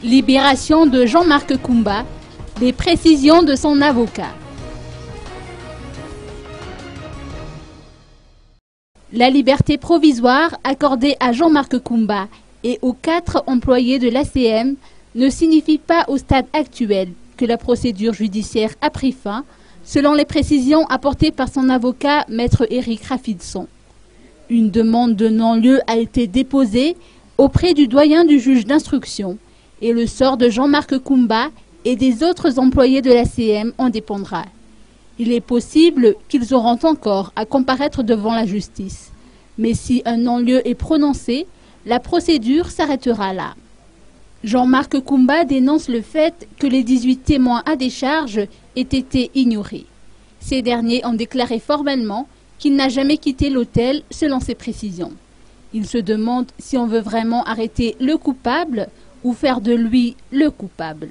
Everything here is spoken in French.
Libération de Jean-Marc Koumba, des précisions de son avocat. La liberté provisoire accordée à Jean-Marc Koumba et aux 4 employés de l'ACM ne signifie pas au stade actuel que la procédure judiciaire a pris fin, selon les précisions apportées par son avocat, maître Éric Rafidson. Une demande de non-lieu a été déposée auprès du doyen du juge d'instruction et le sort de Jean-Marc Koumba et des autres employés de l'ACM en dépendra. Il est possible qu'ils auront encore à comparaître devant la justice. Mais si un non-lieu est prononcé, la procédure s'arrêtera là. Jean-Marc Koumba dénonce le fait que les 18 témoins à décharge aient été ignorés. Ces derniers ont déclaré formellement qu'il n'a jamais quitté l'hôtel selon ses précisions. Il se demande si on veut vraiment arrêter le coupable ou faire de lui le coupable.